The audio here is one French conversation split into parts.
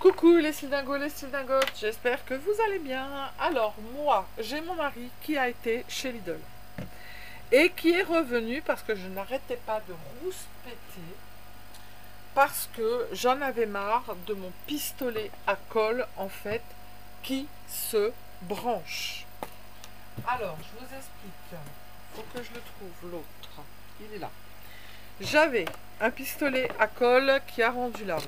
Coucou les Sildingos, les Sildingotes, j'espère que vous allez bien. Alors moi, j'ai mon mari qui a été chez Lidl et qui est revenu parce que je n'arrêtais pas de rouspéter parce que j'en avais marre de mon pistolet à colle en fait qui se branche. Alors je vous explique, il faut que je le trouve l'autre, il est là. J'avais un pistolet à colle qui a rendu l'âme.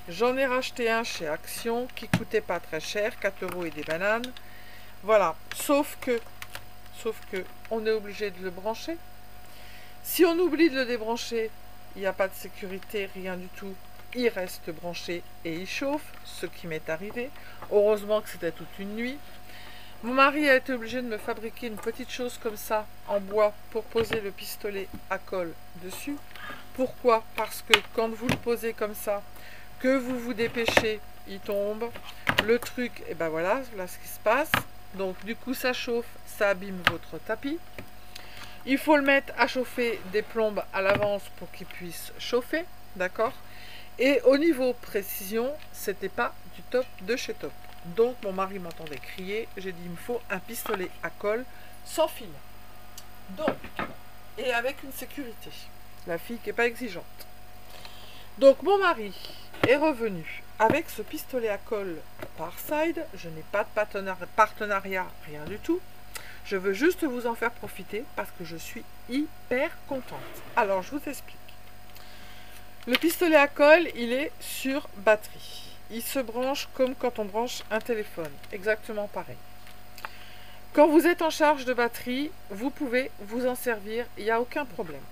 J'en ai racheté un chez Action qui coûtait pas très cher, 4 € et des bananes. Voilà, sauf que, on est obligé de le brancher. Si on oublie de le débrancher, il n'y a pas de sécurité, rien du tout. Il reste branché et il chauffe, ce qui m'est arrivé. Heureusement que c'était toute une nuit. Mon mari a été obligé de me fabriquer une petite chose comme ça, en bois, pour poser le pistolet à colle dessus. Pourquoi? Parce que quand vous le posez comme ça, que vous vous dépêchez, il tombe. Le truc, et ben voilà ce qui se passe. Donc du coup ça chauffe, ça abîme votre tapis. Il faut le mettre à chauffer des plombes à l'avance pour qu'il puisse chauffer, d'accord? Et au niveau précision, c'était pas du top de chez top. Donc mon mari m'entendait crier, j'ai dit il me faut un pistolet à colle sans fil. Donc, et avec une sécurité. La fille qui n'est pas exigeante. Donc mon mari est revenu avec ce pistolet à colle Parside. Je n'ai pas de partenariat, rien du tout. Je veux juste vous en faire profiter parce que je suis hyper contente. Alors je vous explique. Le pistolet à colle, il est sur batterie. Il se branche comme quand on branche un téléphone. Exactement pareil. Quand vous êtes en charge de batterie, vous pouvez vous en servir, il n'y a aucun problème.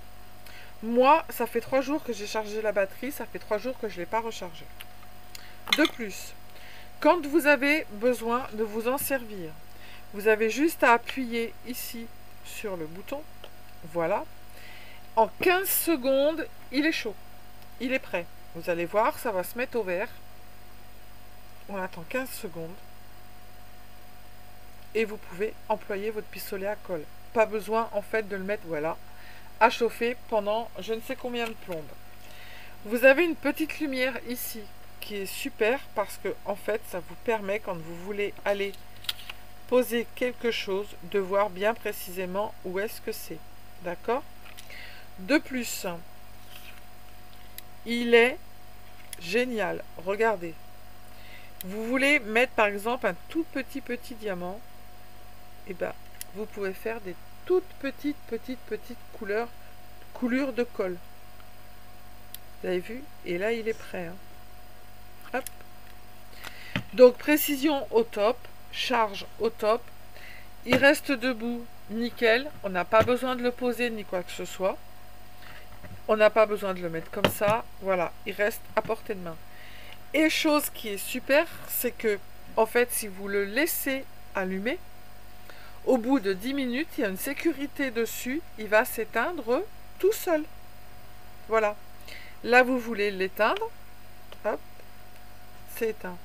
Moi, ça fait 3 jours que j'ai chargé la batterie, ça fait 3 jours que je ne l'ai pas rechargée. De plus, quand vous avez besoin de vous en servir, vous avez juste à appuyer ici sur le bouton, voilà. En 15 secondes, il est chaud, il est prêt. Vous allez voir, ça va se mettre au vert. On attend 15 secondes. Et vous pouvez employer votre pistolet à colle. Pas besoin en fait de le mettre, voilà, à chauffer pendant je ne sais combien de plombes. Vous avez une petite lumière ici qui est super parce que en fait ça vous permet quand vous voulez aller poser quelque chose de voir bien précisément où est-ce que c'est. D'accord? De plus, il est génial. Regardez. Vous voulez mettre par exemple un tout petit diamant, et ben vous pouvez faire des toutes petites coulures de colle. Vous avez vu? Et là il est prêt. Hein. Hop. Donc précision au top, charge au top. Il reste debout, nickel. On n'a pas besoin de le poser ni quoi que ce soit. On n'a pas besoin de le mettre comme ça. Voilà, il reste à portée de main. Et chose qui est super, c'est que en fait si vous le laissez allumer, au bout de 10 minutes, il y a une sécurité dessus, il va s'éteindre tout seul. Voilà. Là, vous voulez l'éteindre, hop, c'est éteint.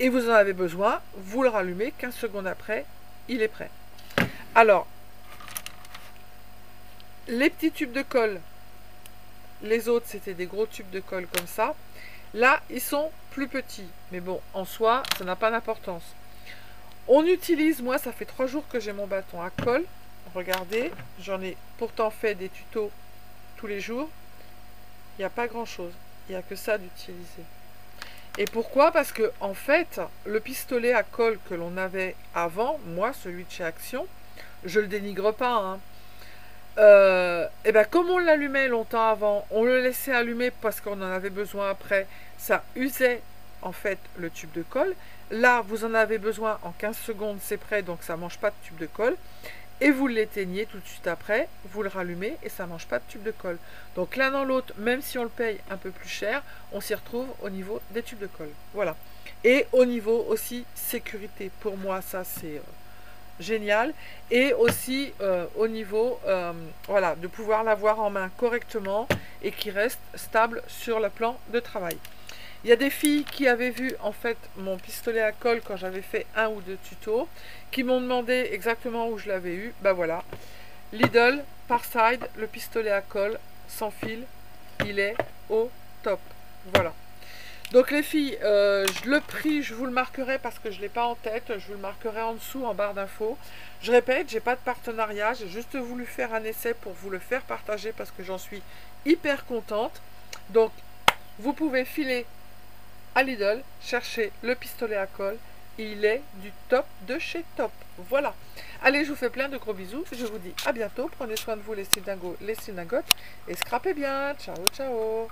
Et vous en avez besoin, vous le rallumez, 15 secondes après, il est prêt. Alors, les petits tubes de colle, les autres, c'était des gros tubes de colle comme ça. Là, ils sont plus petits. Mais bon, en soi, ça n'a pas d'importance. On utilise, moi ça fait 3 jours que j'ai mon bâton à colle. Regardez, j'en ai pourtant fait des tutos tous les jours. Il n'y a pas grand chose, il n'y a que ça d'utiliser. Et pourquoi? Parce que en fait, le pistolet à colle que l'on avait avant, moi celui de chez Action, je le dénigre pas, hein. Et ben comme on l'allumait longtemps avant, on le laissait allumer parce qu'on en avait besoin après, ça usait en fait le tube de colle. Là, vous en avez besoin en 15 secondes, c'est prêt, donc ça ne mange pas de tube de colle. Et vous l'éteignez tout de suite après, vous le rallumez et ça ne mange pas de tube de colle. Donc l'un dans l'autre, même si on le paye un peu plus cher, on s'y retrouve au niveau des tubes de colle. Voilà. Et au niveau aussi sécurité, pour moi ça c'est génial. Et aussi au niveau voilà, de pouvoir l'avoir en main correctement et qui reste stable sur le plan de travail. Il y a des filles qui avaient vu en fait mon pistolet à colle quand j'avais fait 1 ou 2 tutos, qui m'ont demandé exactement où je l'avais eu. Ben voilà, Lidl, Parside, le pistolet à colle, sans fil, il est au top. Voilà. Donc les filles, le prix, je vous le marquerai parce que je ne l'ai pas en tête. Je vous le marquerai en dessous, en barre d'infos. Je répète, j'ai pas de partenariat. J'ai juste voulu faire un essai pour vous le faire partager parce que j'en suis hyper contente. Donc, vous pouvez filer à Lidl, chercher le pistolet à colle. Il est du top de chez top. Voilà. Allez, je vous fais plein de gros bisous. Je vous dis à bientôt. Prenez soin de vous les synagogues et scrapez bien. Ciao, ciao.